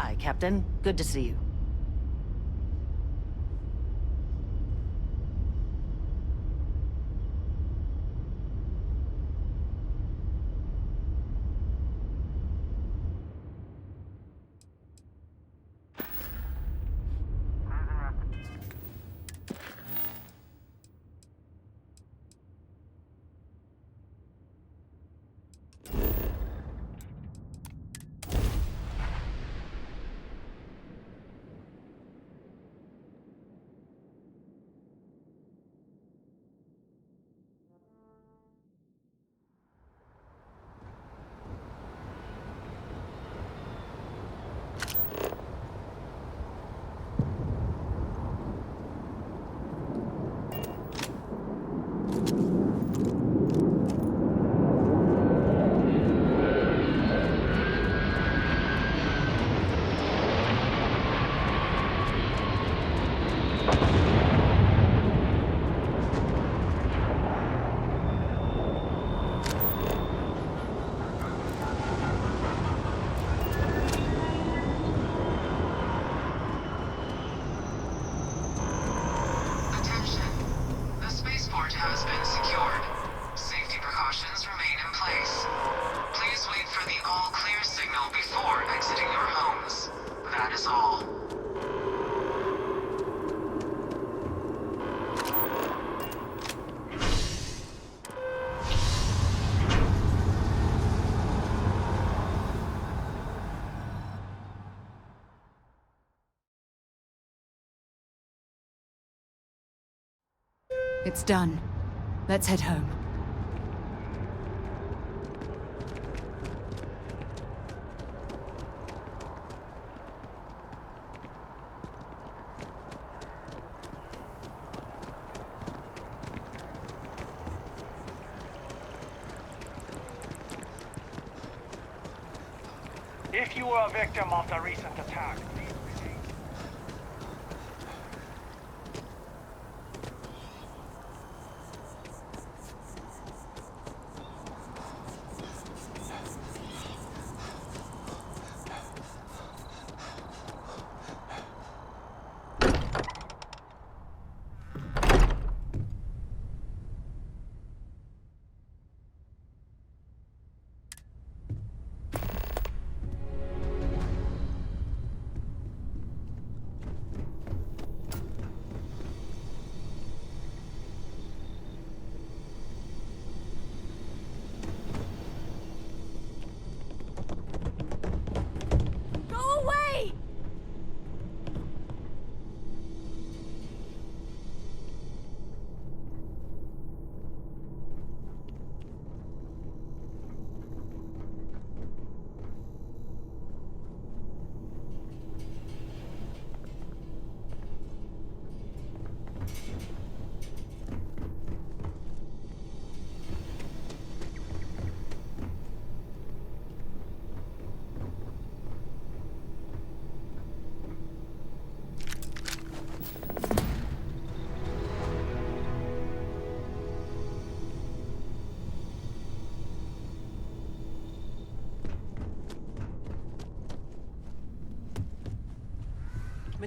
Hi, Captain. Good to see you. Attention. The spaceport has been secured. Safety precautions remain in place. Please wait for the all-clear signal before exiting your homes. That is all. It's done. Let's head home. If you were a victim of the recent attack, please remain. Go away!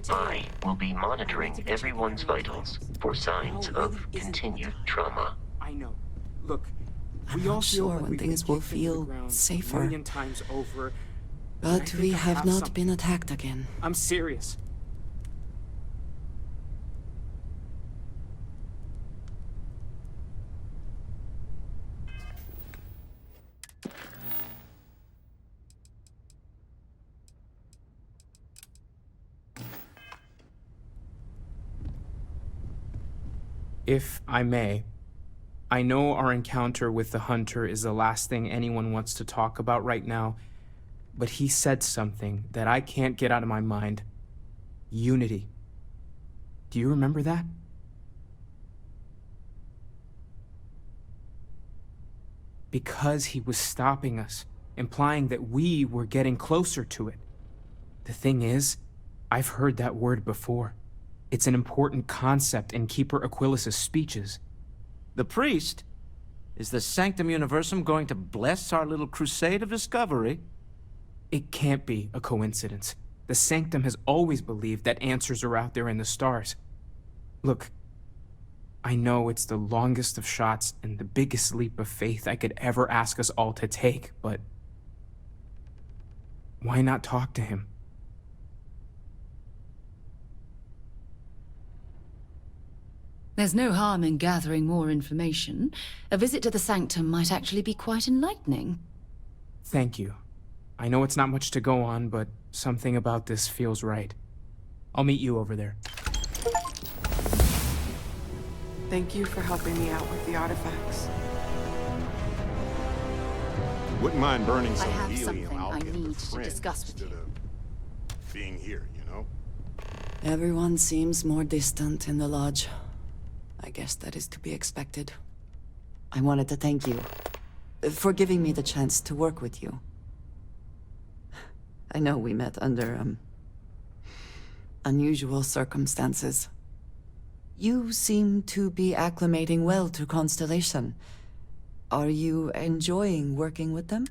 I will be monitoring everyone's vitals for signs of continued trauma. I know. Look, we I'm all not feel sure like when we've things been will kicked into the feel ground safer. a million times over. I But think we I have not something. been attacked again. I'm serious. If I may, I know our encounter with the Hunter is the last thing anyone wants to talk about right now, but he said something that I can't get out of my mind. Unity. Do you remember that? Because he was stopping us, implying that we were getting closer to it. The thing is, I've heard that word before. It's an important concept in Keeper Aquilas's speeches. The priest? Is the Sanctum Universum going to bless our little crusade of discovery? It can't be a coincidence. The Sanctum has always believed that answers are out there in the stars. Look, I know it's the longest of shots and the biggest leap of faith I could ever ask us all to take, but why not talk to him? There's no harm in gathering more information. A visit to the Sanctum might actually be quite enlightening. Thank you. I know it's not much to go on, but something about this feels right. I'll meet you over there. Thank you for helping me out with the artifacts. Wouldn't mind burning some have helium something out I in the need to fringe discuss with instead you. of being here, you know? Everyone seems more distant in the lodge. I guess that is to be expected. I wanted to thank you for giving me the chance to work with you. I know we met under, unusual circumstances. You seem to be acclimating well to Constellation. Are you enjoying working with them?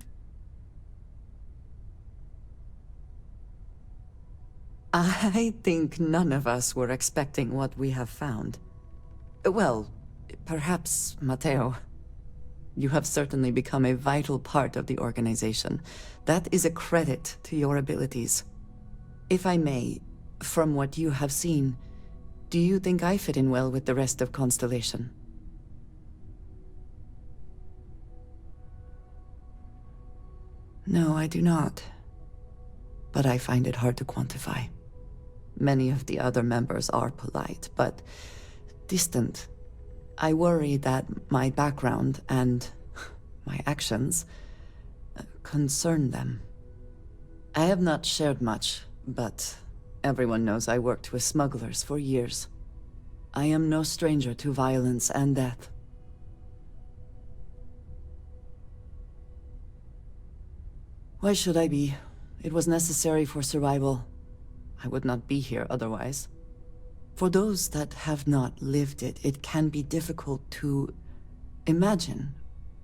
I think none of us were expecting what we have found. Well, perhaps Matteo. You have certainly become a vital part of the organization. That is a credit to your abilities. If I may, from what you have seen, do you think I fit in well with the rest of Constellation? No, I do not. But I find it hard to quantify. Many of the other members are polite, but distant. I worry that my background and my actions concern them. I have not shared much, but everyone knows I worked with smugglers for years. I am no stranger to violence and death. Why should I be? It was necessary for survival. I would not be here otherwise. For those that have not lived it, it can be difficult to imagine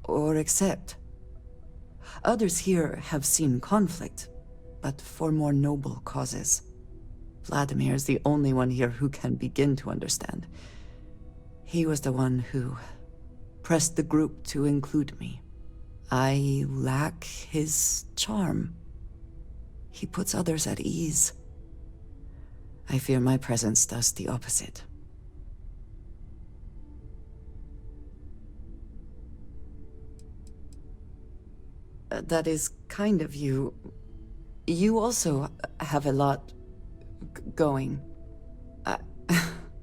or accept. Others here have seen conflict, but for more noble causes. Vladimir is the only one here who can begin to understand. He was the one who pressed the group to include me. I lack his charm. He puts others at ease. I fear my presence does the opposite. That is kind of you. You also have a lot going.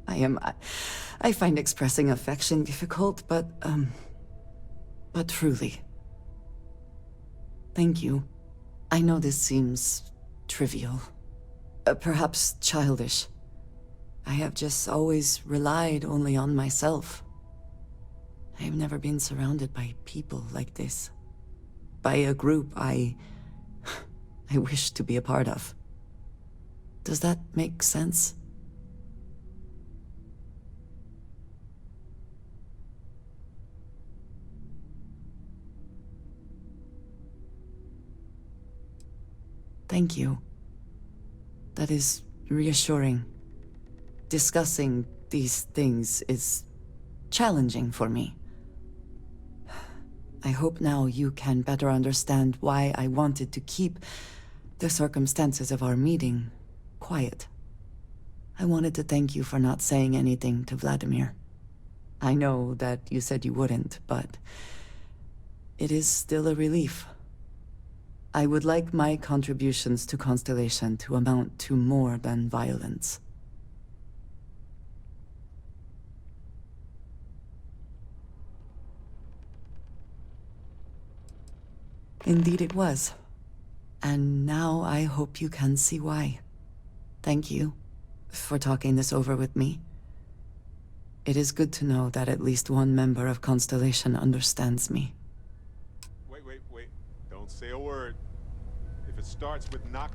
I find expressing affection difficult, but truly. Thank you. I know this seems trivial. Perhaps childish. I have just always relied only on myself. I have never been surrounded by people like this. By a group I wish to be a part of. Does that make sense? Thank you. That is reassuring. Discussing these things is challenging for me. I hope now you can better understand why I wanted to keep the circumstances of our meeting quiet. I wanted to thank you for not saying anything to Vladimir. I know that you said you wouldn't, but it is still a relief. I would like my contributions to Constellation to amount to more than violence. Indeed it was. And now I hope you can see why. Thank you for talking this over with me. It is good to know that at least one member of Constellation understands me. Wait. Don't say a word. If it starts with knock,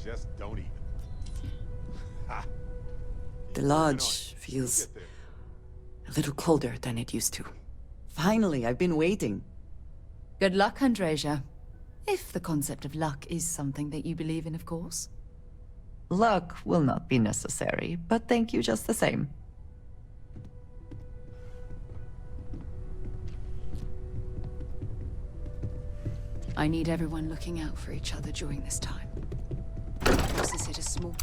just don't even. Ha! The lodge feels a little colder than it used to. Finally, I've been waiting. Good luck, Andreja. If the concept of luck is something that you believe in, of course. Luck will not be necessary, but thank you just the same. I need everyone looking out for each other during this time. This is it a small...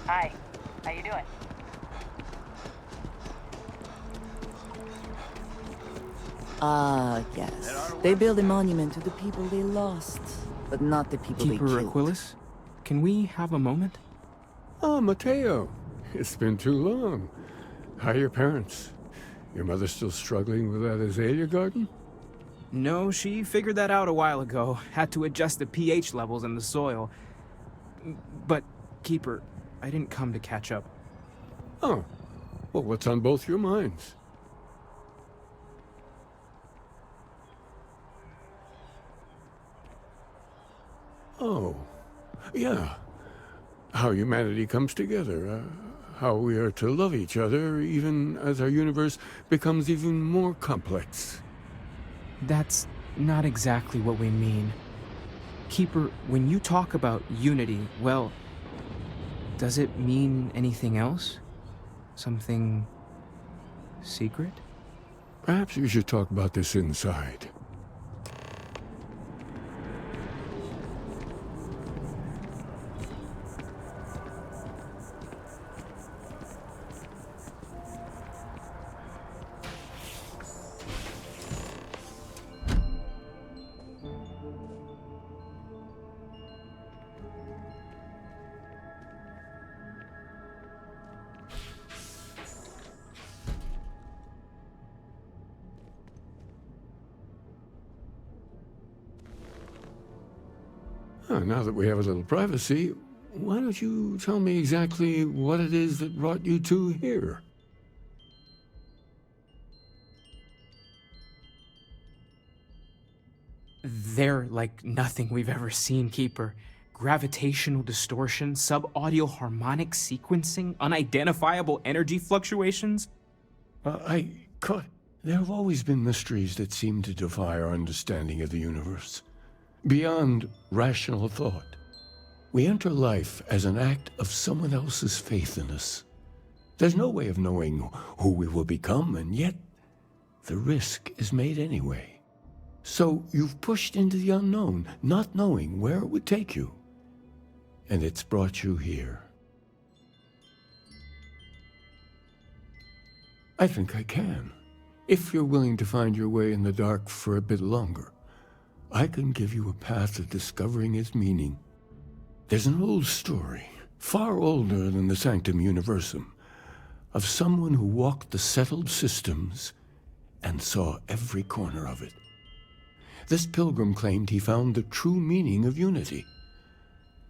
Hi, how you doing? Ah, yes. They build a monument to the people they lost, but not the people they Keeper killed. Aquilus, can we have a moment? Oh, Mateo. It's been too long. How are your parents? Your mother still struggling with that azalea garden? No, she figured that out a while ago. Had to adjust the pH levels in the soil. But, Keeper, I didn't come to catch up. Oh. Well, what's on both your minds? Oh. Yeah. How humanity comes together. How we are to love each other even as our universe becomes even more complex. That's not exactly what we mean. Keeper, when you talk about unity, well, does it mean anything else? Something secret? Perhaps we should talk about this inside. Now that we have a little privacy, why don't you tell me exactly what it is that brought you two here? They're like nothing we've ever seen, Keeper. Gravitational distortion, sub-audio harmonic sequencing, unidentifiable energy fluctuations. There have always been mysteries that seem to defy our understanding of the universe. Beyond rational thought. We enter life as an act of someone else's faith in us. There's no way of knowing who we will become, and yet the risk is made anyway. So you've pushed into the unknown, not knowing where it would take you. And it's brought you here. I think I can, if you're willing to find your way in the dark for a bit longer. I can give you a path to discovering its meaning. There's an old story, far older than the Sanctum Universum, of someone who walked the settled systems and saw every corner of it. This pilgrim claimed he found the true meaning of unity.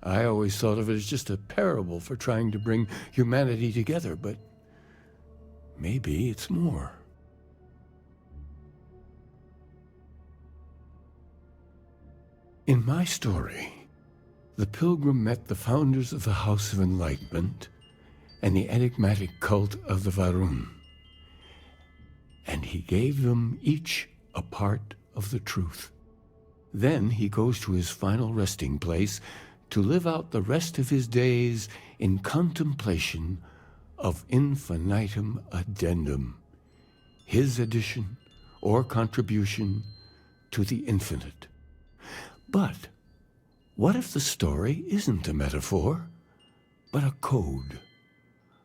I always thought of it as just a parable for trying to bring humanity together, but maybe it's more. In my story, the pilgrim met the founders of the House of Enlightenment and the enigmatic cult of the Varun, and he gave them each a part of the truth. Then he goes to his final resting place to live out the rest of his days in contemplation of infinitum addendum, his addition or contribution to the infinite. But what if the story isn't a metaphor, but a code?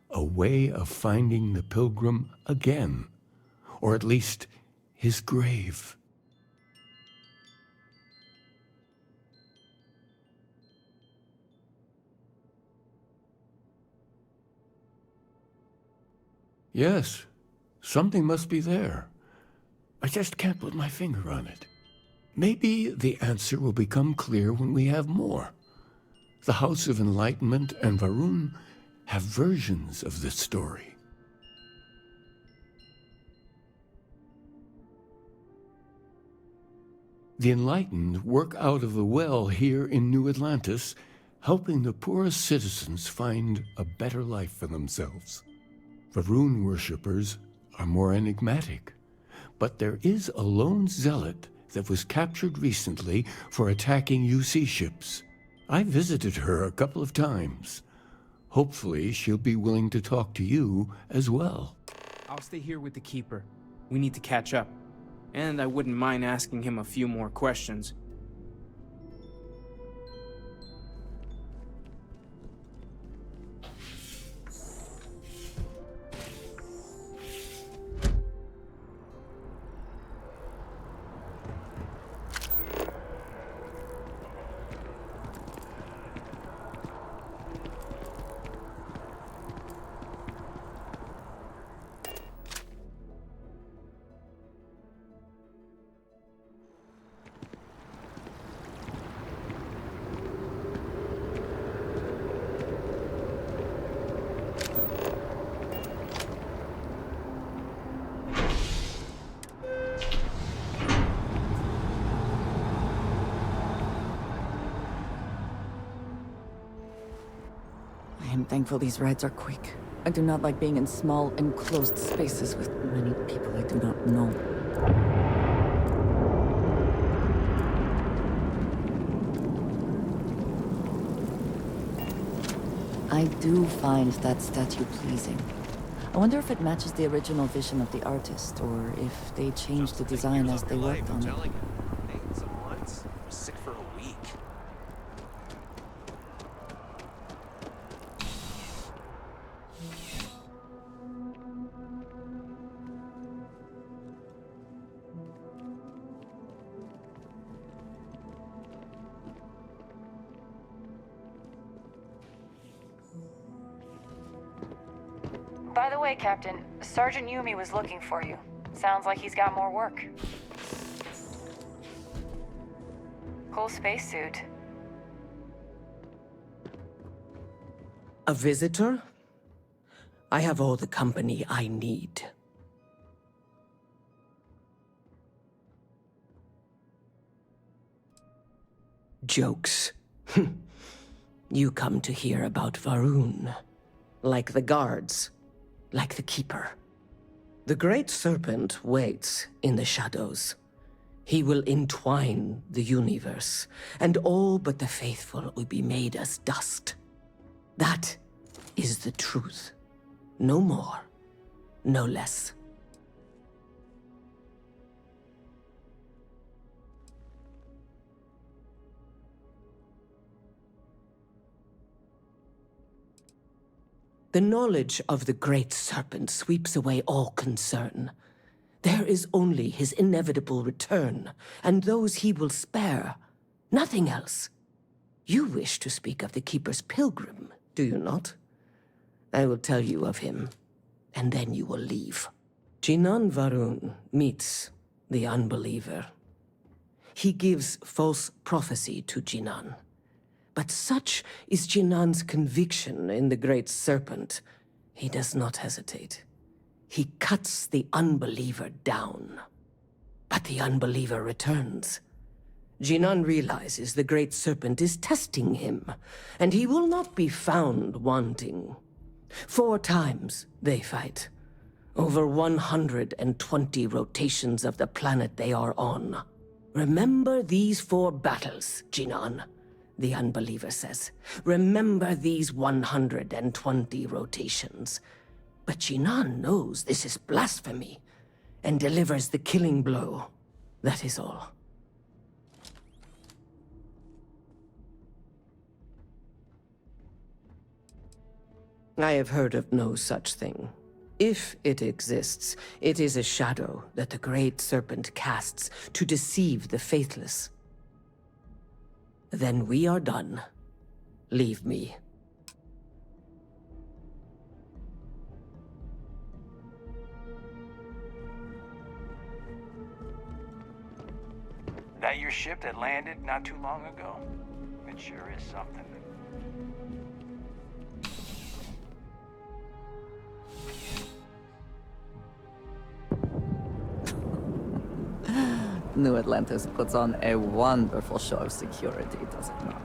A way of finding the pilgrim again, or at least his grave. Yes, something must be there. I just can't put my finger on it. Maybe the answer will become clear when we have more. The House of Enlightenment and Varun have versions of this story. The Enlightened work out of the well here in New Atlantis, helping the poorest citizens find a better life for themselves. Varun worshippers are more enigmatic, but there is a lone zealot that was captured recently for attacking UC ships. I visited her a couple of times. Hopefully, she'll be willing to talk to you as well. I'll stay here with the Keeper. We need to catch up. And I wouldn't mind asking him a few more questions. I am thankful these rides are quick. I do not like being in small, enclosed spaces with many people I do not know. I do find that statue pleasing. I wonder if it matches the original vision of the artist, or if they changed the design as they worked on it. Sick for a week. By the way, Captain, Sergeant Yumi was looking for you. Sounds like he's got more work. Cool spacesuit. A visitor? I have all the company I need. Jokes. You come to hear about Varun. Like the guards. Like the Keeper. The Great Serpent waits in the shadows. He will entwine the universe, and all but the faithful will be made as dust. That is the truth. No more, no less. The knowledge of the Great Serpent sweeps away all concern. There is only his inevitable return, and those he will spare. Nothing else. You wish to speak of the Keeper's pilgrim, do you not? I will tell you of him, and then you will leave. Jinan Varun meets the unbeliever. He gives false prophecy to Jinan. But such is Jinan's conviction in the Great Serpent, he does not hesitate. He cuts the unbeliever down. But the unbeliever returns. Jinan realizes the Great Serpent is testing him, and he will not be found wanting. 4 times they fight. Over 120 rotations of the planet they are on. Remember these 4 battles, Jinan. The unbeliever says, remember these 120 rotations. But Jinan knows this is blasphemy, and delivers the killing blow. That is all. I have heard of no such thing. If it exists, it is a shadow that the Great Serpent casts to deceive the faithless. Then we are done. Leave me. That your ship that landed not too long ago? It sure is something. New Atlantis puts on a wonderful show of security, does it not?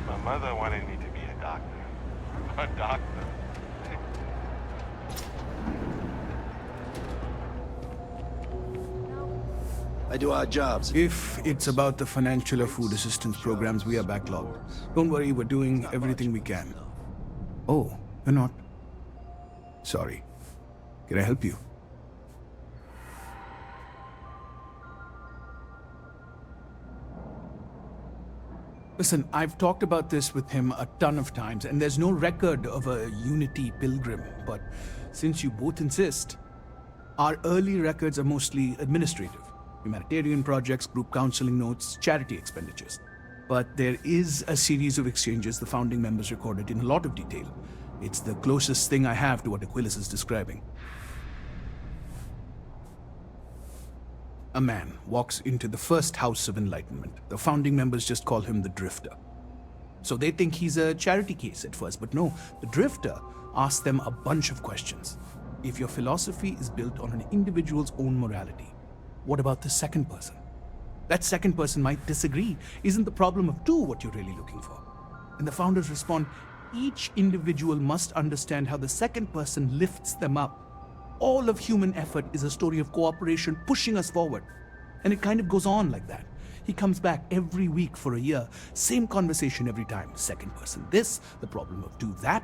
My mother wanted me to be a doctor. A doctor. I do odd jobs. If it's about the financial or food assistance programs, we are backlogged. Don't worry, we're doing everything we can. Oh, you're not? Sorry. Can I help you? Listen, I've talked about this with him a ton of times, and there's no record of a Unity pilgrim. But since you both insist, our early records are mostly administrative. Humanitarian projects, group counseling notes, charity expenditures. But there is a series of exchanges the founding members recorded in a lot of detail. It's the closest thing I have to what Aquilas is describing. A man walks into the first House of Enlightenment. The founding members just call him the Drifter. So they think he's a charity case at first, but no, the Drifter asks them a bunch of questions. If your philosophy is built on an individual's own morality, what about the second person? That second person might disagree. Isn't the problem of two what you're really looking for? And the founders respond, each individual must understand how the second person lifts them up. All of human effort is a story of cooperation pushing us forward. And it kind of goes on like that. He comes back every week for a year. Same conversation every time. Second person this, the problem of two that.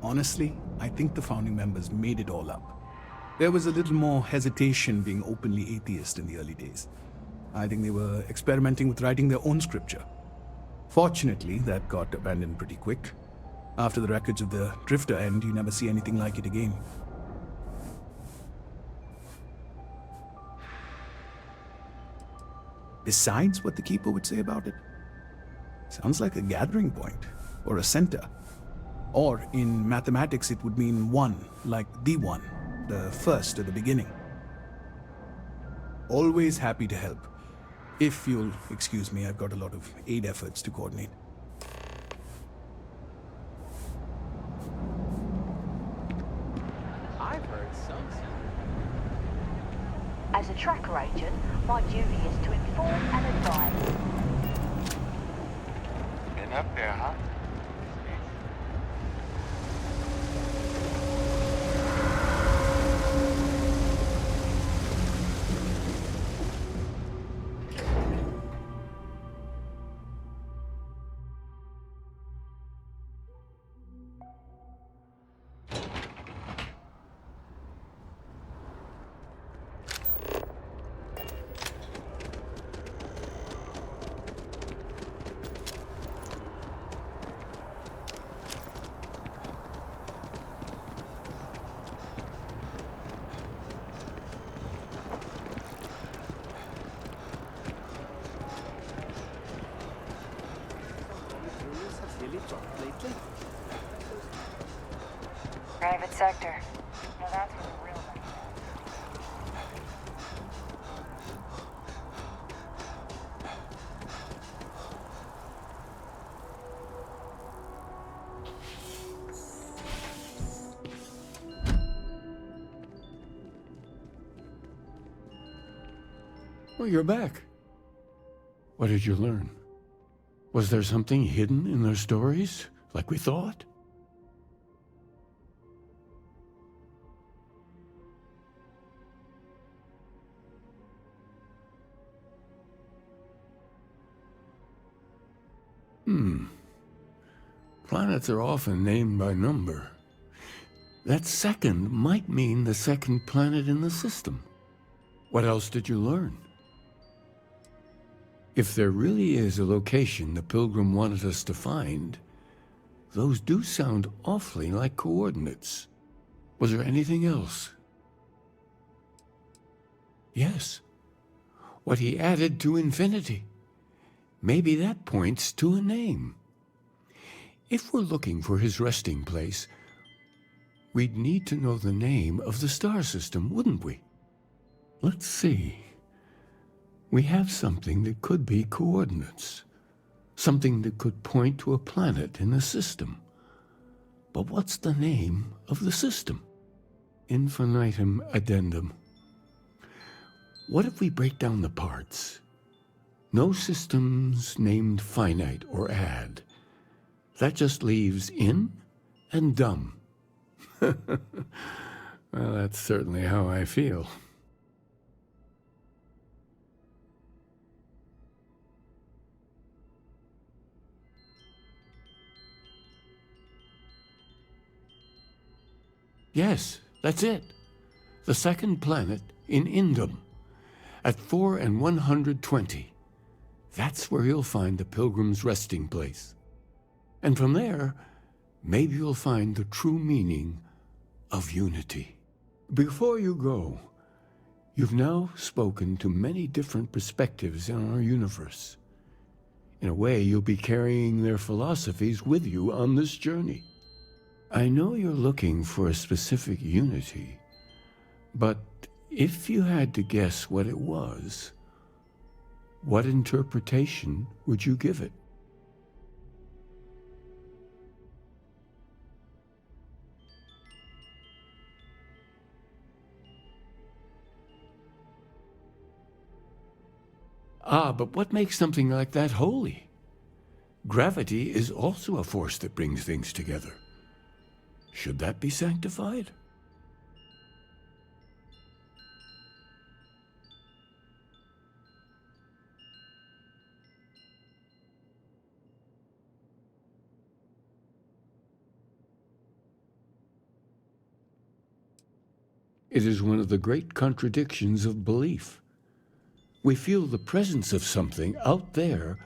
Honestly, I think the founding members made it all up. There was a little more hesitation being openly atheist in the early days. I think they were experimenting with writing their own scripture. Fortunately, that got abandoned pretty quick. After the records of the Drifter end, you never see anything like it again. Besides what the Keeper would say about it, sounds like a gathering point, or a center. Or in mathematics, it would mean one, like the one, the first at the beginning. Always happy to help. If you'll excuse me, I've got a lot of aid efforts to coordinate. I've heard some. As a tracker agent, my duty is to inform and advise. Been up there, huh? Private sector. Now that's where the real money Well, you're back. What did you learn? Was there something hidden in their stories, like we thought? Planets are often named by number. That second might mean the second planet in the system. What else did you learn? If there really is a location the Pilgrim wanted us to find, those do sound awfully like coordinates. Was there anything else? Yes. What he added to infinity. Maybe that points to a name. If we're looking for his resting place, we'd need to know the name of the star system, wouldn't we? Let's see. We have something that could be coordinates. Something that could point to a planet in the system. But what's the name of the system? Infinitum addendum. What if we break down the parts? No systems named finite or add. That just leaves in and dumb. Well, that's certainly how I feel. Yes, that's it. The second planet in Indum, at 4 and 120. That's where you'll find the Pilgrim's resting place. And from there, maybe you'll find the true meaning of unity. Before you go, you've now spoken to many different perspectives in our universe. In a way, you'll be carrying their philosophies with you on this journey. I know you're looking for a specific unity, but if you had to guess what it was, what interpretation would you give it? Ah, but what makes something like that holy? Gravity is also a force that brings things together. Should that be sanctified? It is one of the great contradictions of belief. We feel the presence of something out there,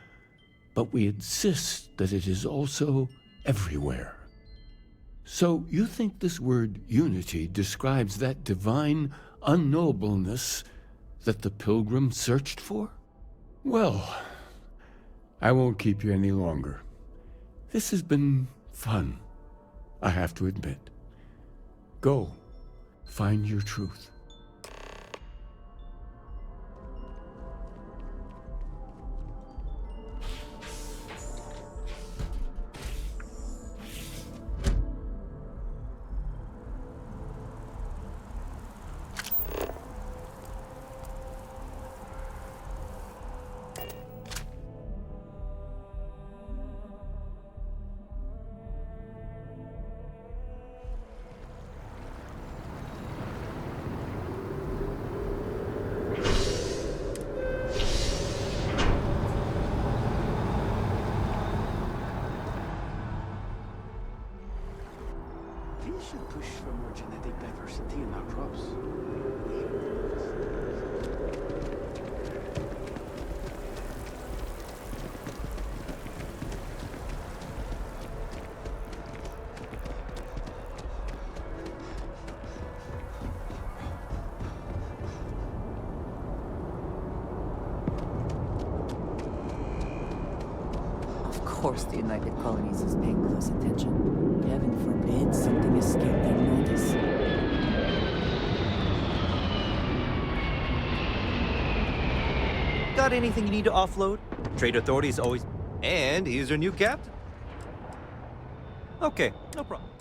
but we insist that it is also everywhere. So you think this word unity describes that divine unknowableness that the Pilgrim searched for? Well, I won't keep you any longer. This has been fun, I have to admit. Go, find your truth. We should push for more genetic diversity in our crops. course the United Colonies is paying close attention. Heaven forbid something escape their notice. Got anything you need to offload? Trade authorities always... And he's your new captain. Okay, no problem.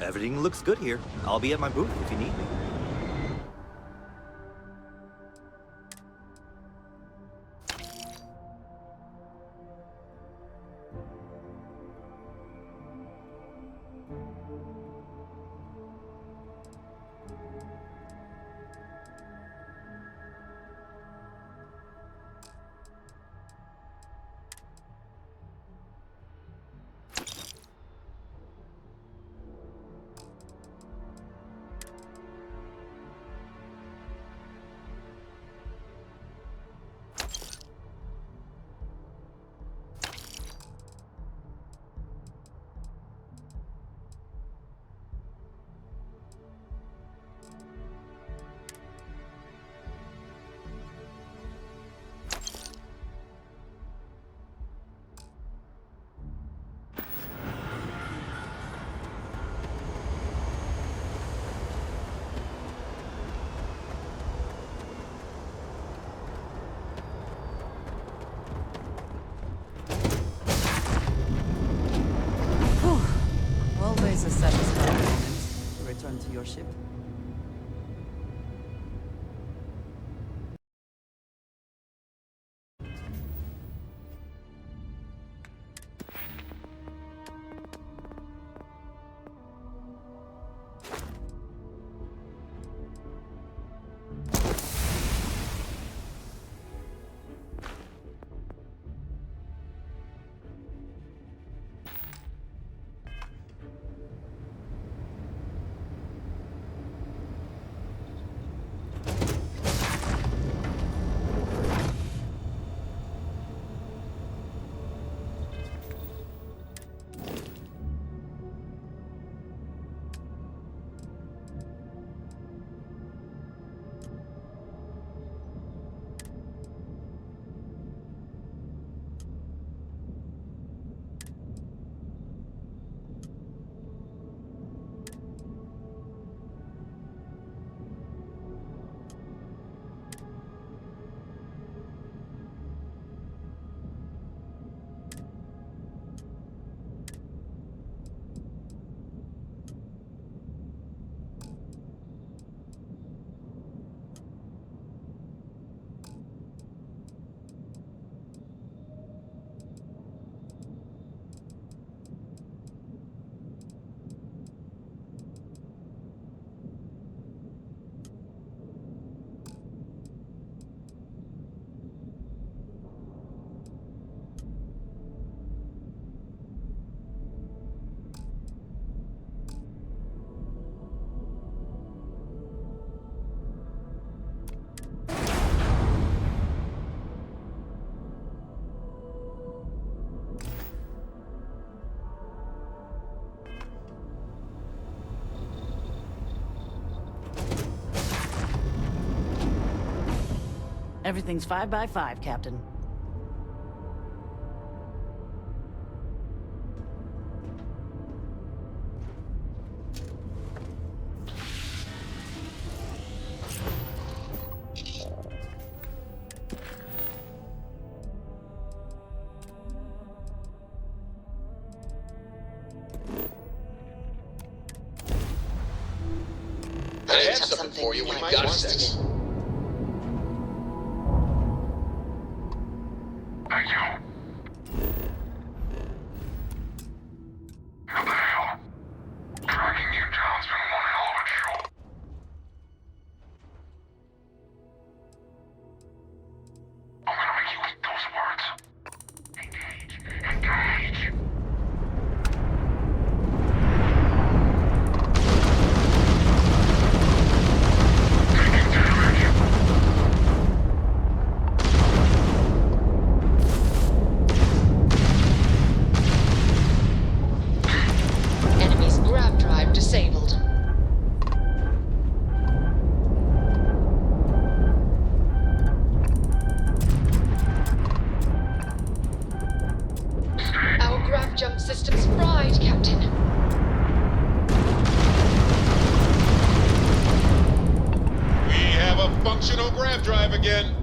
Everything looks good here. I'll be at my booth if you need me. Always a satisfying moment to return to your ship. Everything's 5 by 5, Captain. I have something for you when I wants this. Thank you. What the hell? Tracking you down's been one hell of a job. I'm gonna make you eat those words. Engage. Engage. Taking damage. Enemy's grav drive disabled. Our grav jump system's fried, Captain. We have a functional grav drive again.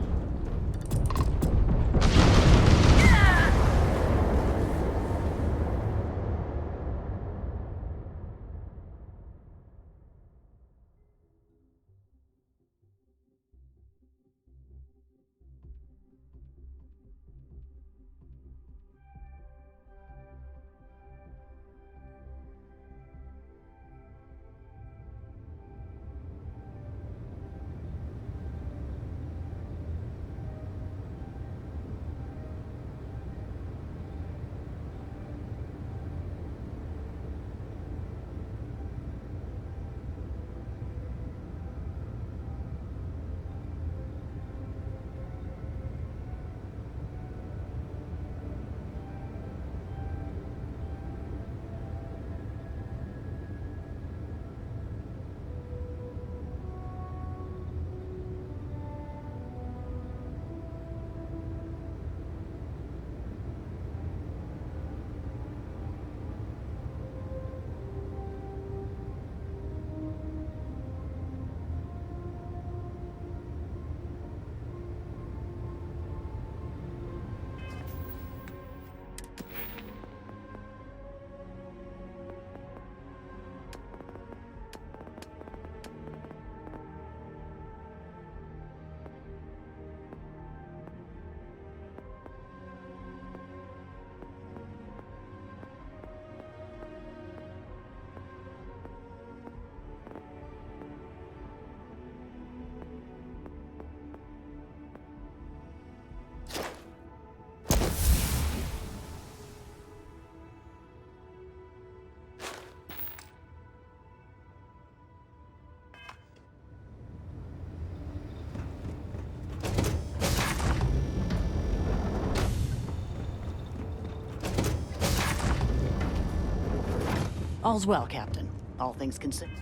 All's well, Captain. All things considered.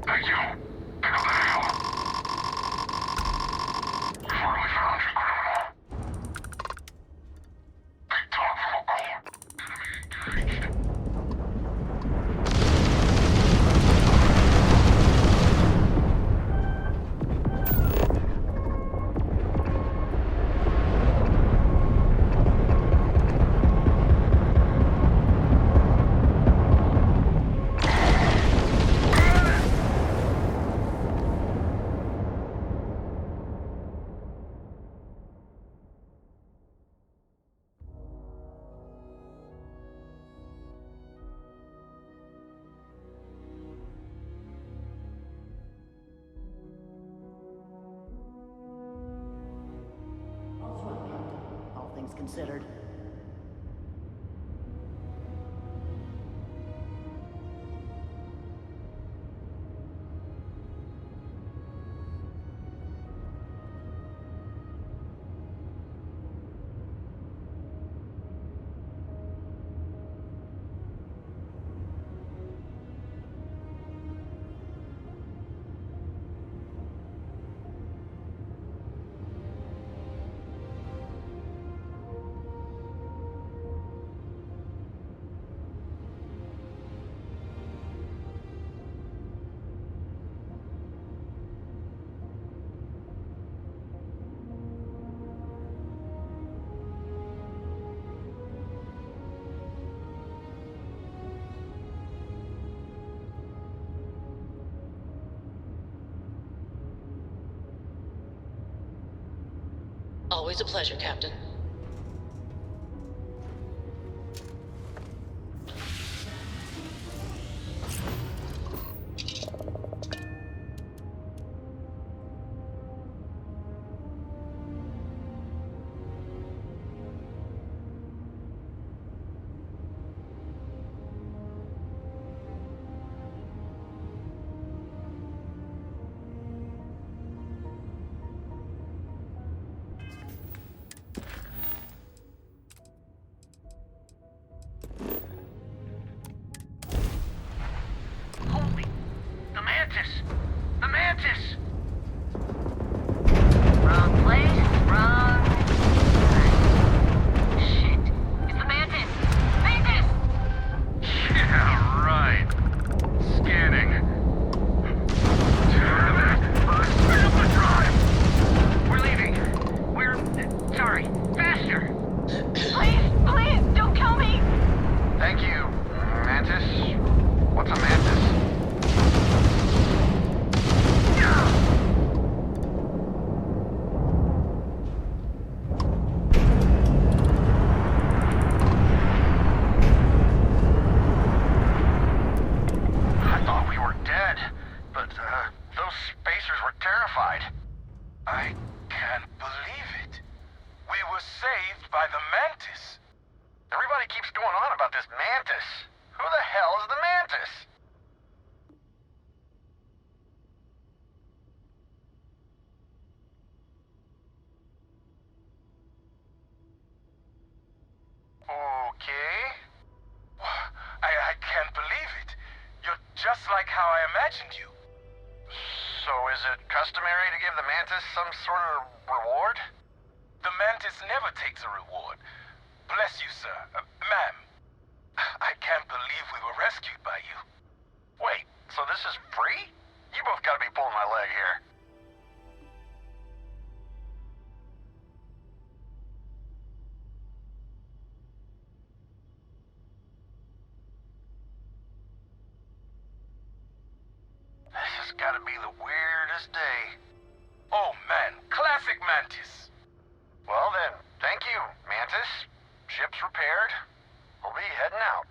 Thank you. Pick up the hail. We finally found your criminal. Big talk from a core. Enemy engaged. All's well, Captain. All things considered. Always a pleasure, Captain. Holy! The mantis! The mantis! Wrong place, wrong... Shit. It's the mantis! Mantis! Yeah, right. Scanning. Damn it! Speed up the drive! We're leaving. We're... sorry. Faster! Please, don't kill me! Thank you, Mantis. What's a mantis? I thought we were dead, but those spacers were terrified. I can't believe it. We were saved by the mantis. Everybody keeps going on about this mantis. Who the hell is the mantis? Okay. I can't believe it. You're just like how I imagined you. So is it customary to give the mantis some sort of reward? The mantis never takes a reward. Bless you, sir. Ma'am. I can't believe we were rescued by you. Wait, so this is free? You both gotta be pulling my leg here. This has gotta be the weirdest day. Oh man, classic Mantis. Well then, thank you, Mantis. Ship's repaired. We'll be heading out.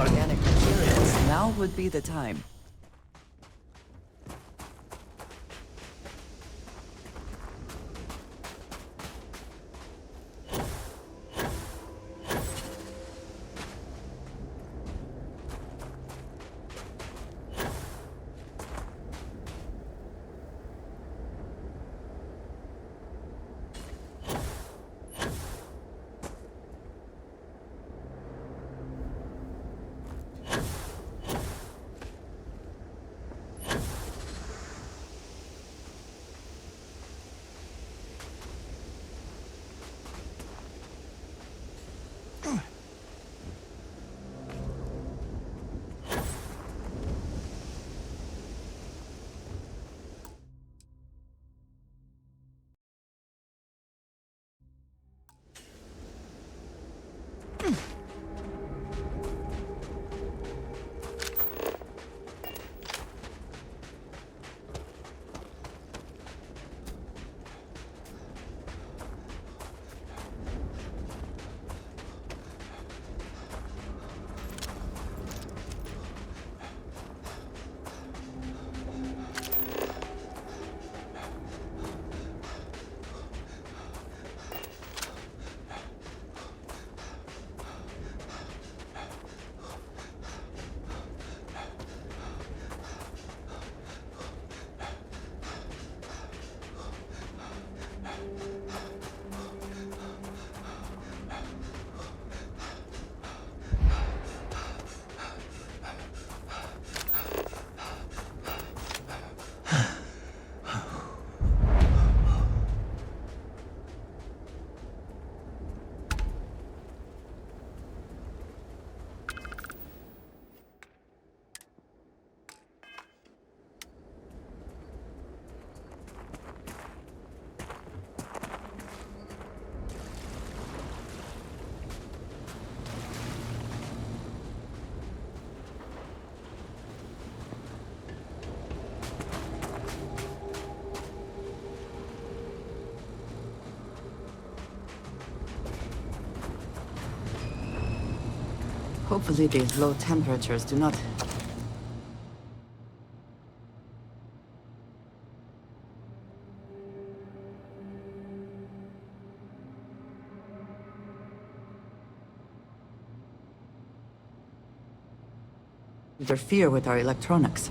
organic materials, now would be the time. Hopefully these low temperatures do not... interfere with our electronics.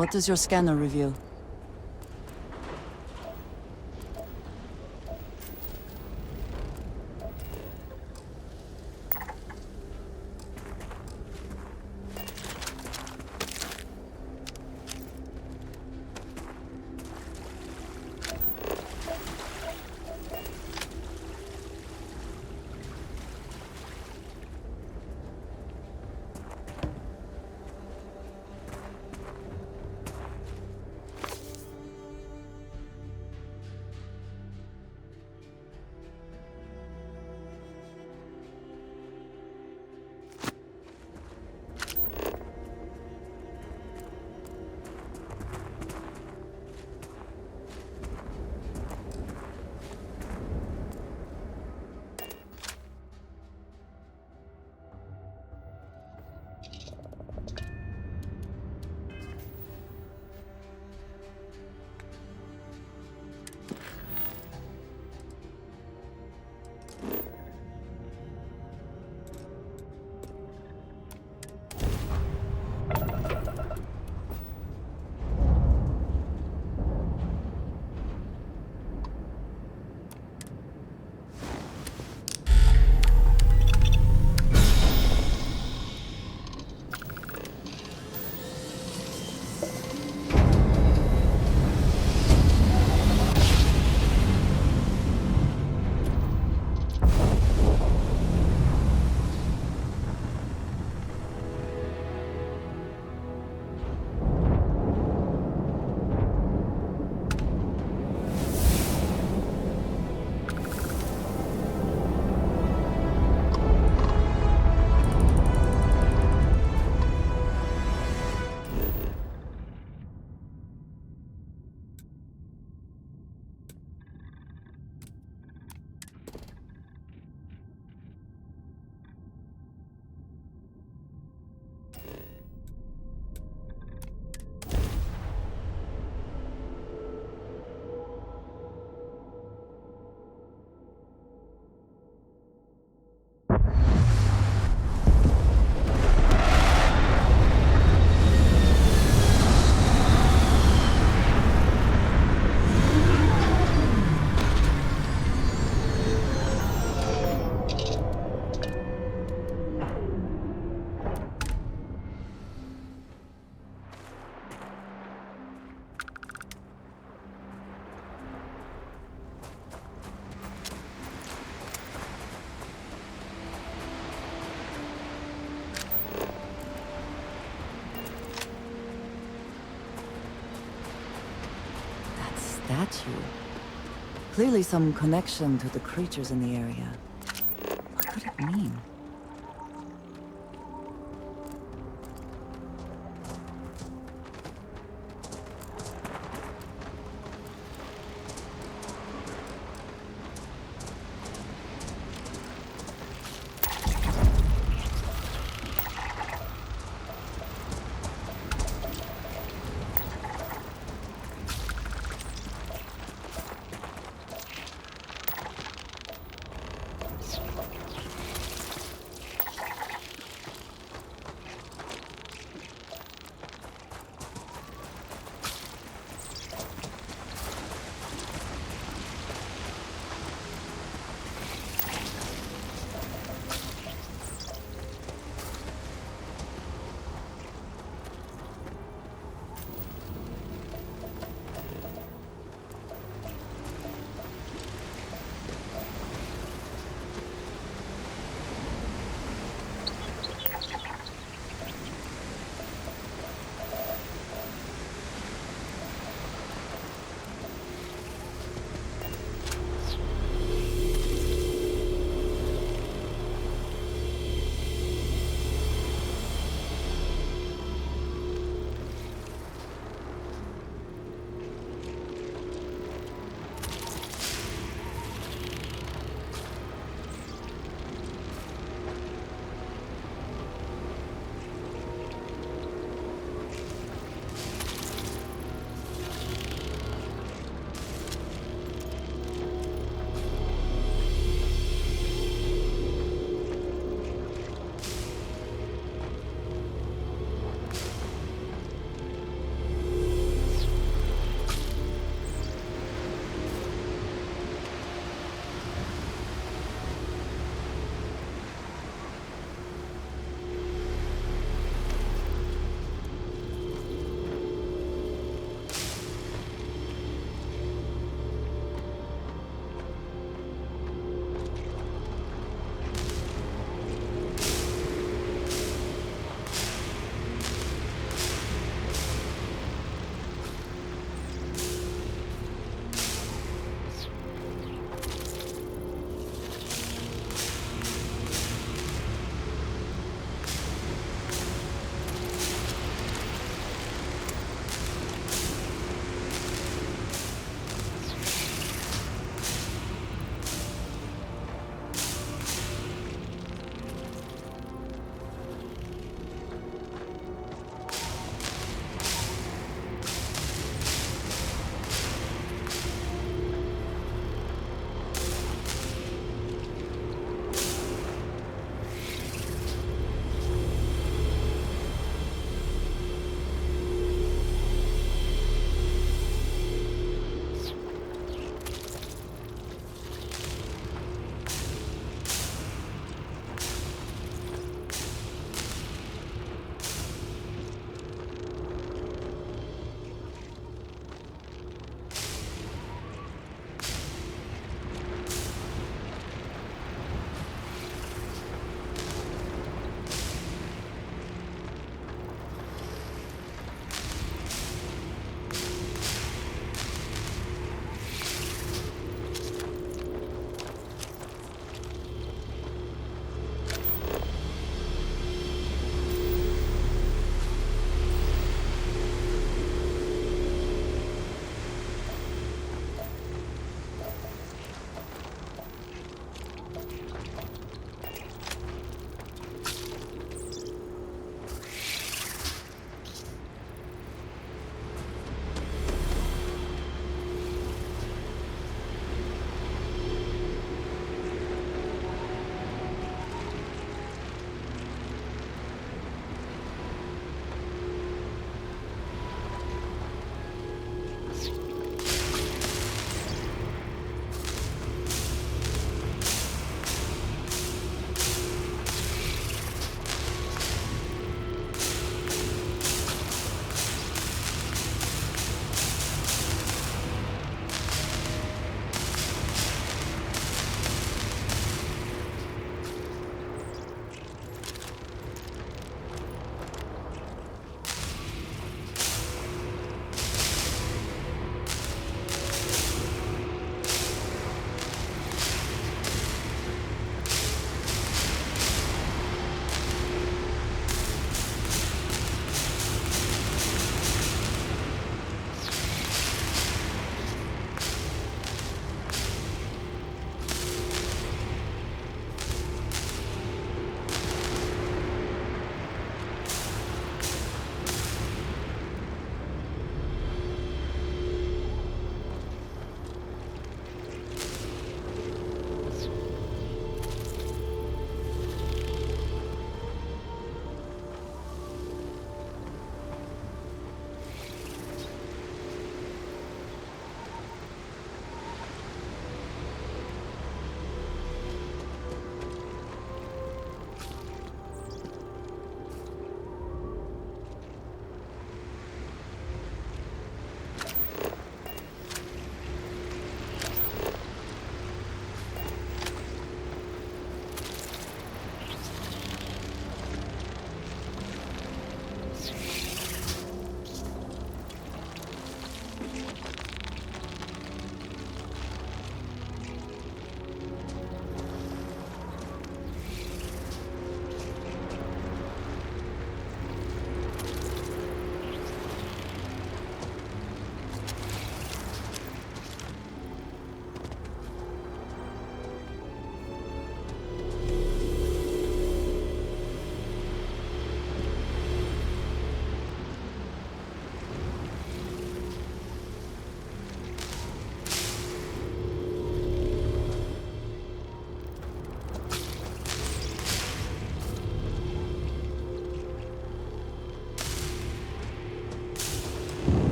What does your scanner reveal? Statue. Clearly some connection to the creatures in the area. What could it mean?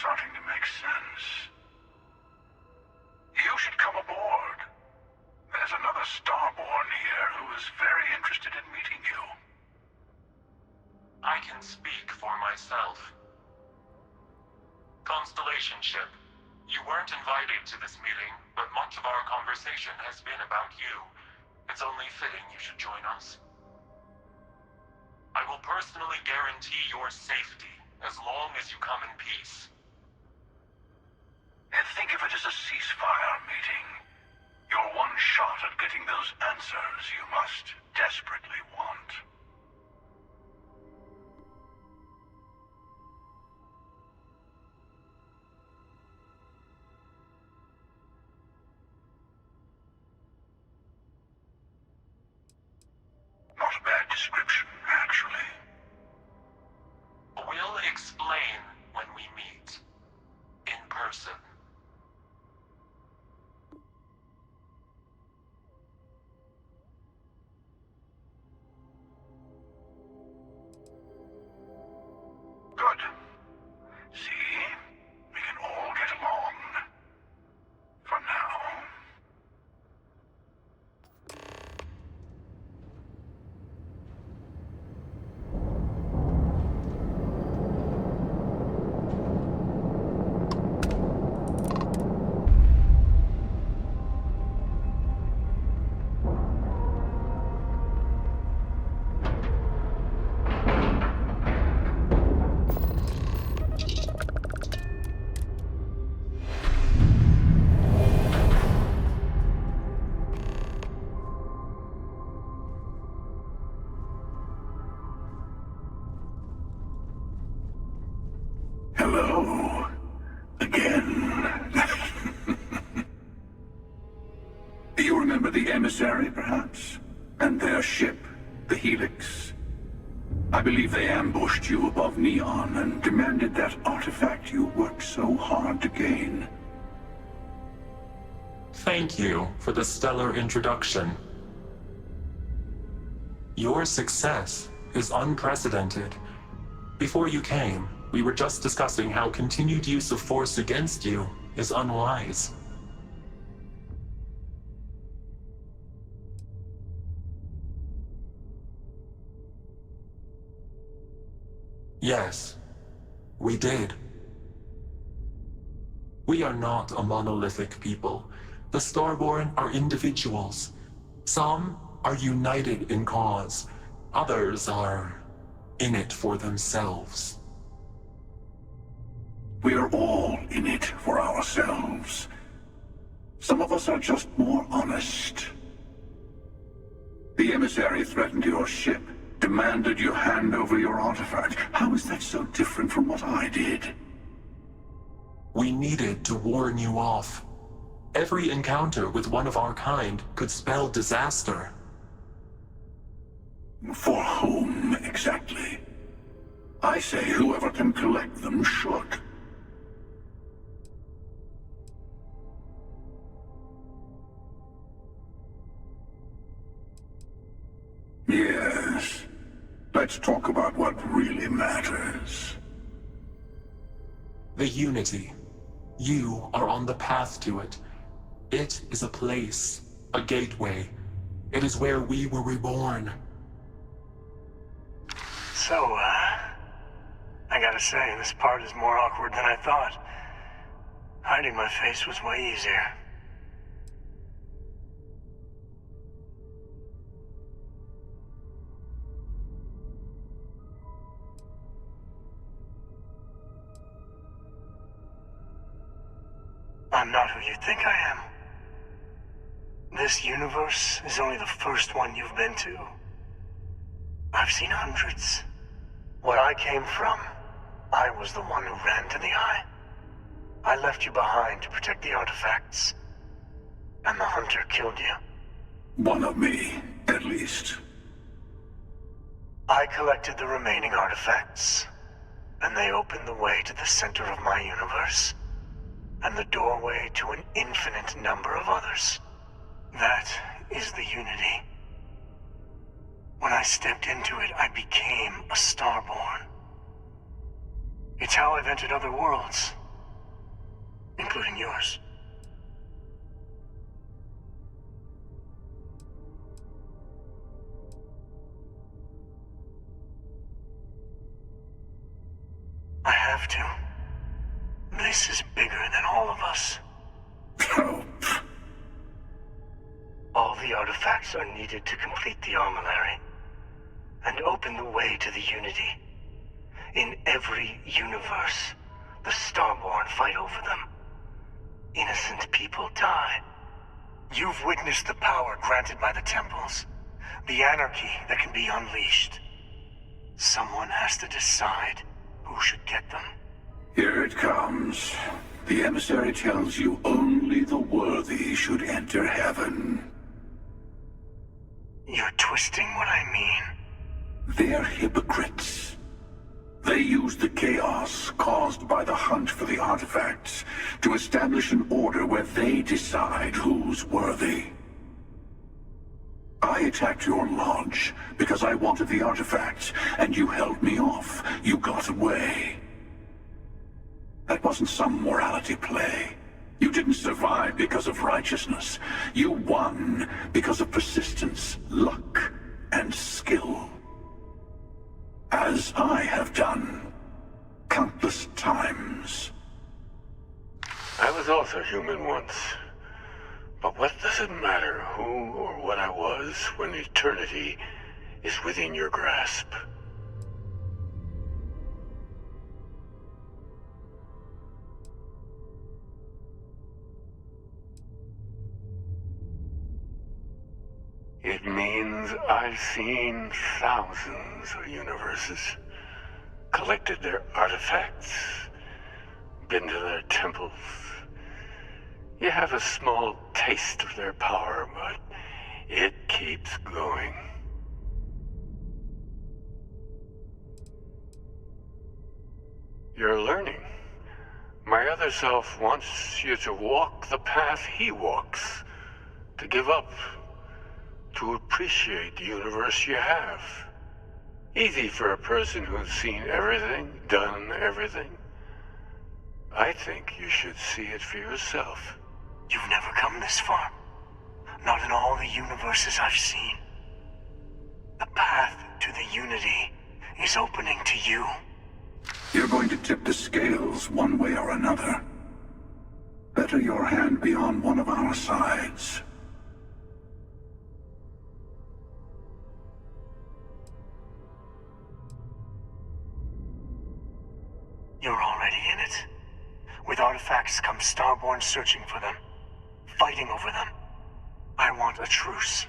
starting to make sense. You should come aboard. There's another Starborn here who is very interested in meeting you. I can speak for myself. Constellation ship, you weren't invited to this meeting, but much of our conversation has been about you. It's only fitting you should join us. I will personally guarantee your safety as long as you come in peace. And think of it as a ceasefire meeting. Your one shot at getting those answers you must desperately want. Not a bad description, actually. We'll explain when we meet. In person. Good. See? We can all get along. For now. Hello. Again. You remember the emissary, perhaps? And their ship, the Helix? I believe they ambushed you above Neon and demanded that artifact you worked so hard to gain. Thank you for the stellar introduction. Your success is unprecedented. Before you came, we were just discussing how continued use of force against you is unwise. Yes, we did. We are not a monolithic people. The Starborn are individuals. Some are united in cause. Others are in it for themselves. We are all in it for ourselves. Some of us are just more honest. The emissary threatened your ship, demanded you hand over your artifact. How is that so different from what I did? We needed to warn you off. Every encounter with one of our kind could spell disaster. For whom, exactly? I say whoever can collect them should. Yes. Let's talk about what really matters. The Unity. You are on the path to it. It is a place, a gateway. It is where we were reborn. So, I gotta say, this part is more awkward than I thought. Hiding my face was way easier. I'm not who you think I am. This universe is only the first one you've been to. I've seen hundreds. Where I came from, I was the one who ran to the Eye. I left you behind to protect the artifacts. And the Hunter killed you. One of me, at least. I collected the remaining artifacts, and they opened the way to the center of my universe, and the doorway to an infinite number of others. That is the Unity. When I stepped into it, I became a Starborn. It's how I've entered other worlds, including yours. I have to. This is bigger than all of us. All the artifacts are needed to complete the armillary and open the way to the Unity. In every universe, the Starborn fight over them. Innocent people die. You've witnessed the power granted by the temples, the anarchy that can be unleashed. Someone has to decide who should get them. Here it comes. The emissary tells you only the worthy should enter heaven. You're twisting what I mean. They're hypocrites. They use the chaos caused by the hunt for the artifacts to establish an order where they decide who's worthy. I attacked your lodge because I wanted the artifacts, and you held me off. You got away. That wasn't some morality play. You didn't survive because of righteousness. You won because of persistence, luck, and skill. As I have done countless times. I was also human once. But what does it matter who or what I was when eternity is within your grasp? It means I've seen thousands of universes, collected their artifacts, been to their temples. You have a small taste of their power, but it keeps going. You're learning. My other self wants you to walk the path he walks, to give up, to appreciate the universe you have. Easy for a person who's seen everything, done everything. I think you should see it for yourself. You've never come this far. Not in all the universes I've seen. The path to the Unity is opening to you. You're going to tip the scales one way or another. Better your hand be on one of our sides. You're already in it. With artifacts comes Starborn searching for them, fighting over them. I want a truce.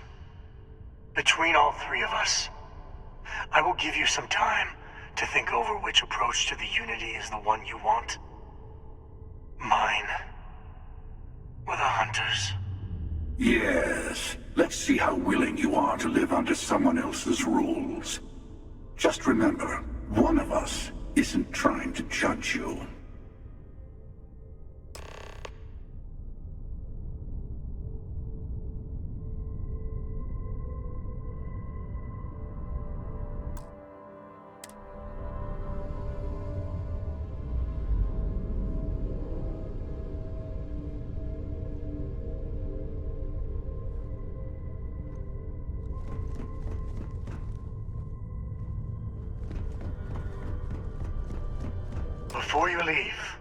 Between all three of us. I will give you some time to think over which approach to the Unity is the one you want. Mine. Or the Hunters. Yes. Let's see how willing you are to live under someone else's rules. Just remember, one of us isn't trying to judge you. Before you leave,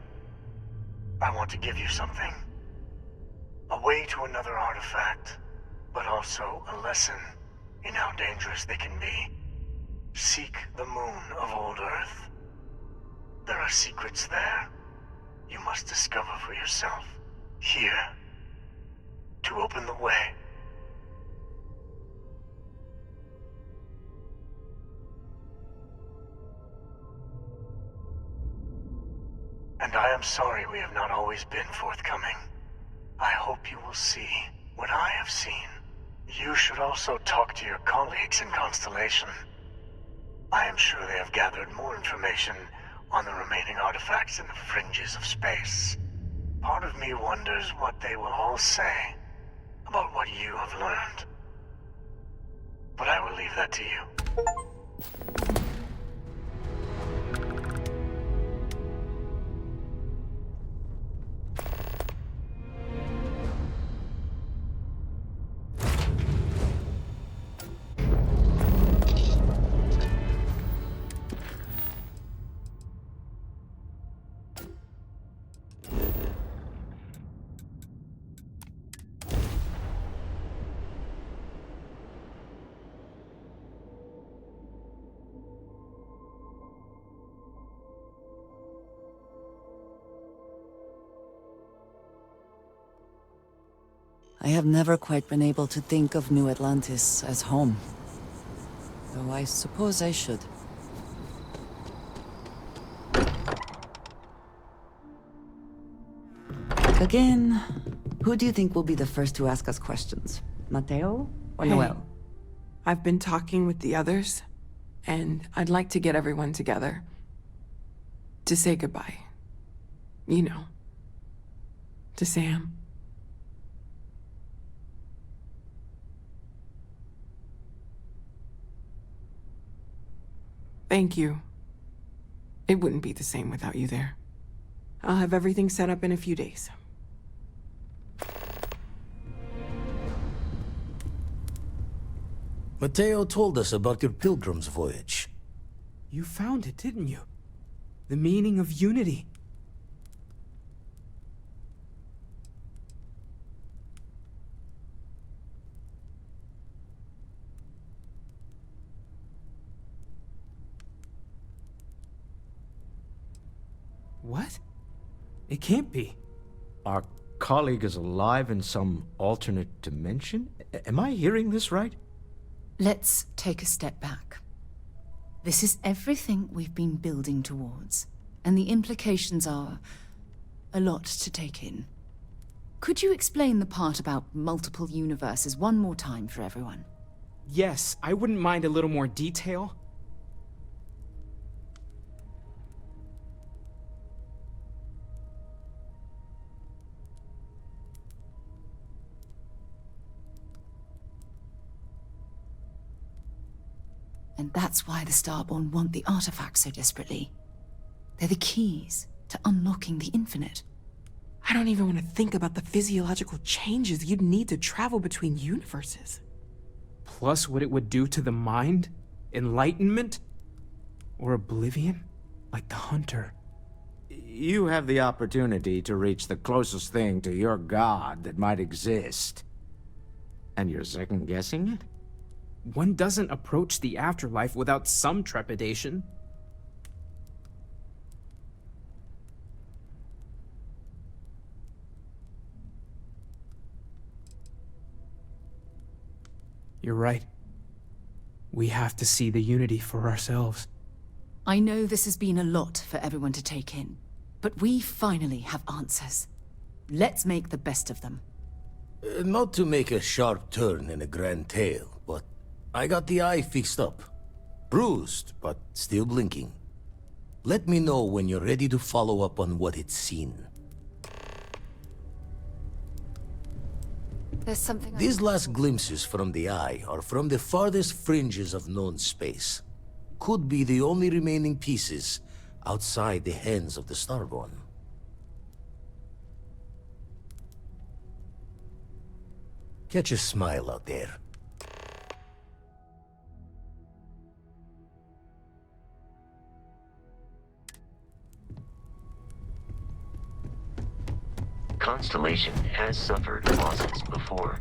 I want to give you something. A way to another artifact, but also a lesson in how dangerous they can be. Seek the moon of old Earth. There are secrets there you must discover for yourself. Here, to open the way. And I am sorry we have not always been forthcoming. I hope you will see what I have seen. You should also talk to your colleagues in Constellation. I am sure they have gathered more information on the remaining artifacts in the fringes of space. Part of me wonders what they will all say about what you have learned. But I will leave that to you. I have never quite been able to think of New Atlantis as home. Though I suppose I should. Again, who do you think will be the first to ask us questions? Mateo or Hey, Noel? I've been talking with the others, and I'd like to get everyone together. To say goodbye. You know. To Sam. Thank you. It wouldn't be the same without you there. I'll have everything set up in a few days. Mateo told us about your pilgrim's voyage. You found it, didn't you? The meaning of unity. What? It can't be. Our colleague is alive in some alternate dimension? Am I hearing this right? Let's take a step back. This is everything we've been building towards, and the implications are a lot to take in. Could you explain the part about multiple universes one more time for everyone? Yes, I wouldn't mind a little more detail. And that's why the Starborn want the artifacts so desperately. They're the keys to unlocking the infinite. I don't even want to think about the physiological changes you'd need to travel between universes. Plus what it would do to the mind? Enlightenment? Or oblivion? Like the Hunter. You have the opportunity to reach the closest thing to your god that might exist. And you're second-guessing it? One doesn't approach the afterlife without some trepidation. You're right. We have to see the unity for ourselves. I know this has been a lot for everyone to take in, but we finally have answers. Let's make the best of them. Not to make a sharp turn in a grand tale, but I got the eye fixed up. Bruised, but still blinking. Let me know when you're ready to follow up on what it's seen. There's something These last glimpses from the eye are from the farthest fringes of known space. Could be the only remaining pieces outside the hands of the Starborn. Catch a smile out there. Constellation has suffered losses before.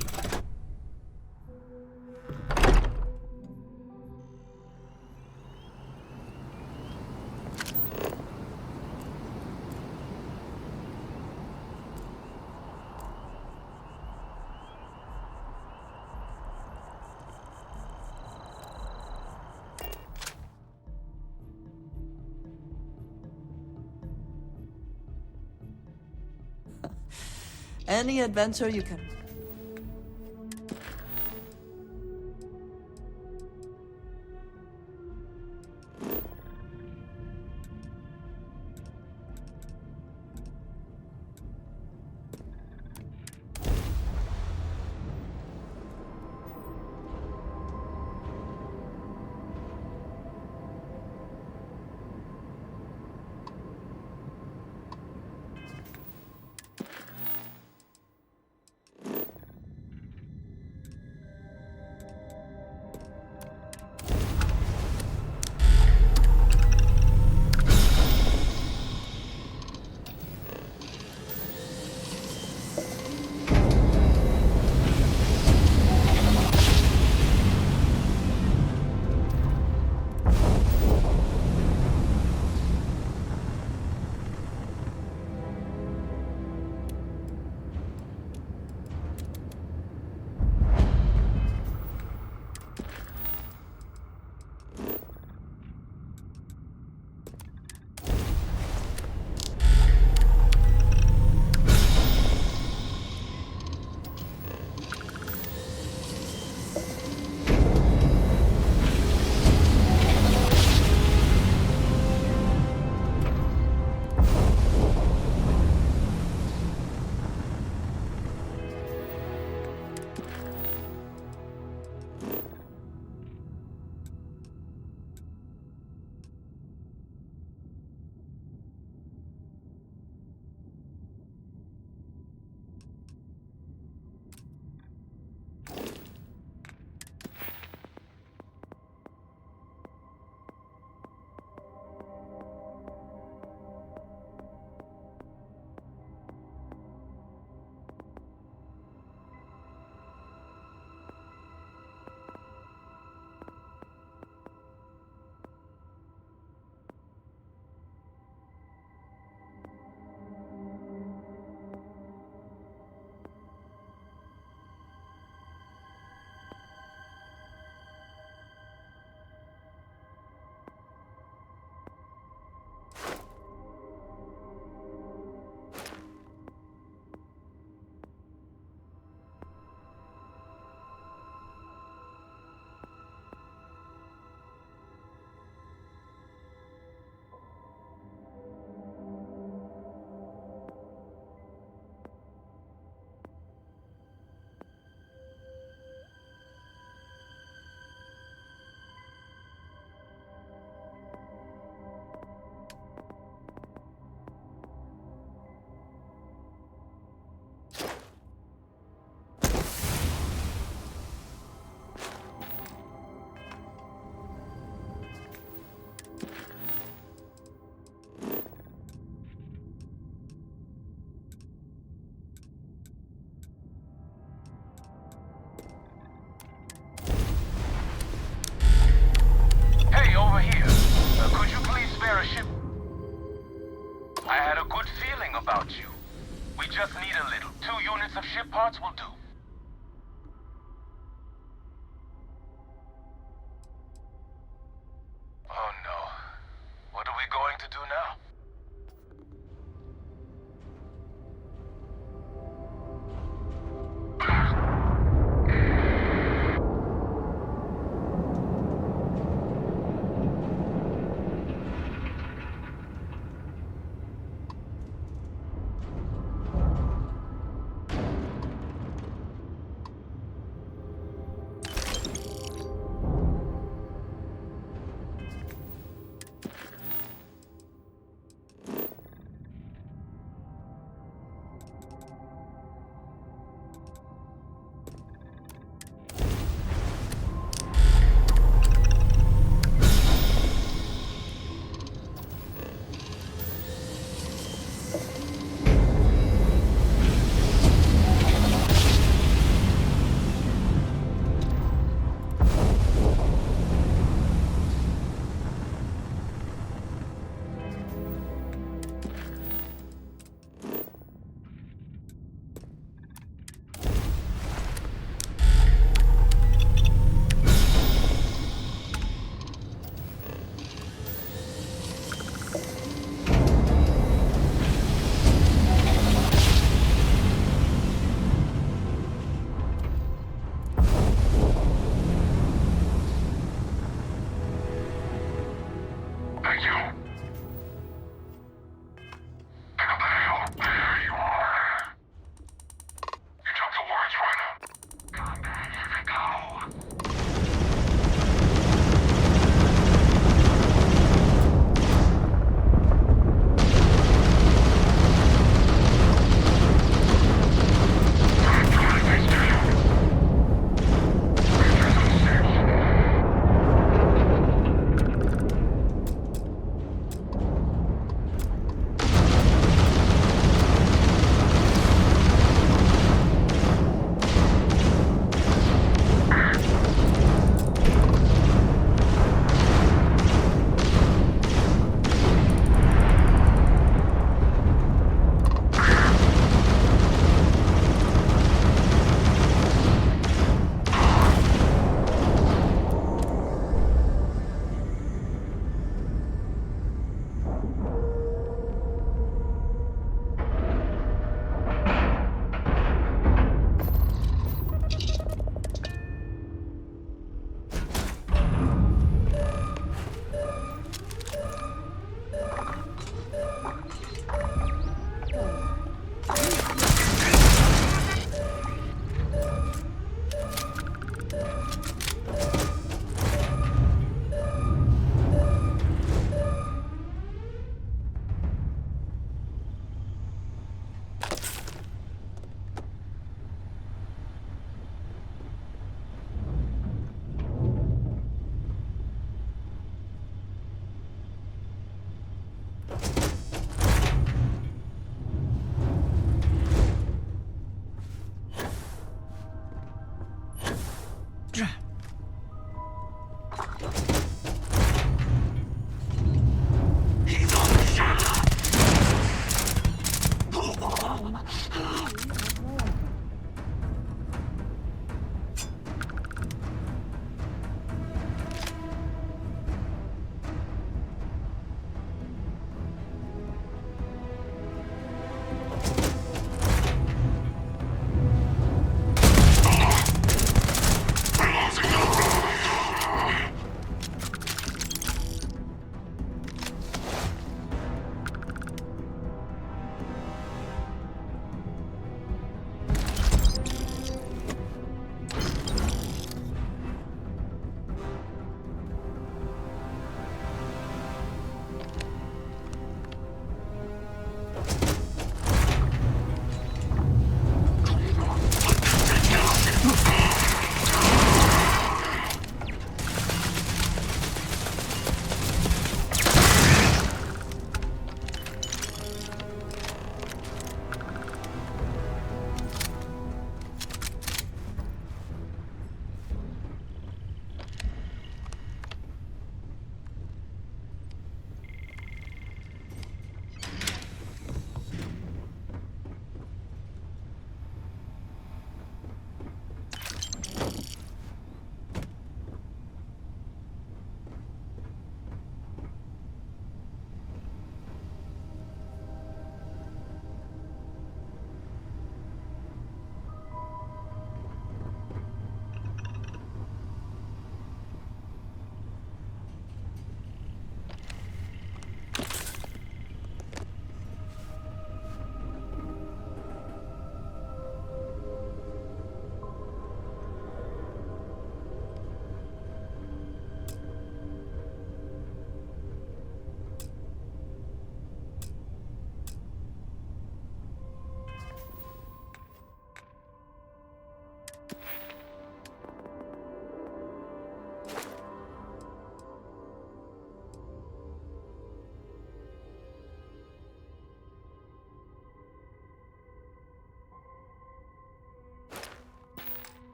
Any adventure you can... about you. We just need a little. 2 units of ship parts will do. Oh no. What are we going to do now?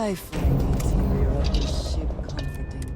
I find the interior of this ship comforting.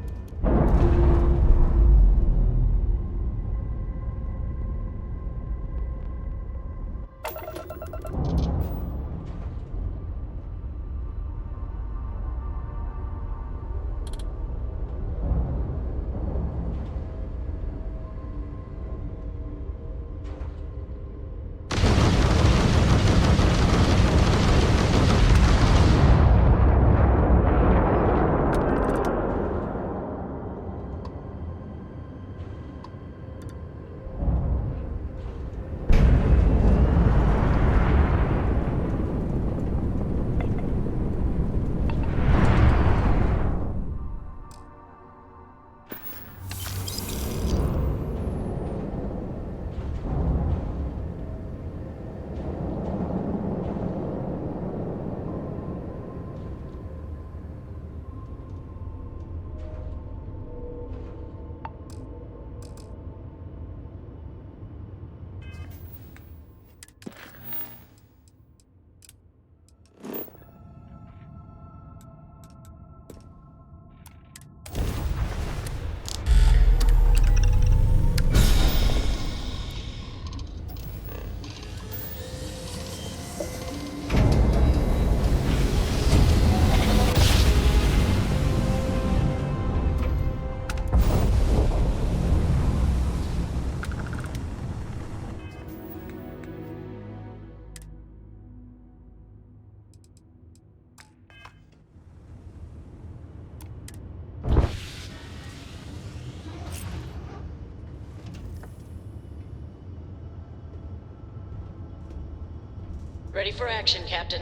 Ready for action, Captain.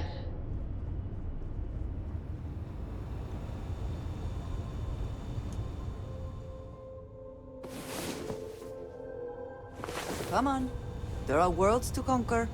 Come on. There are worlds to conquer.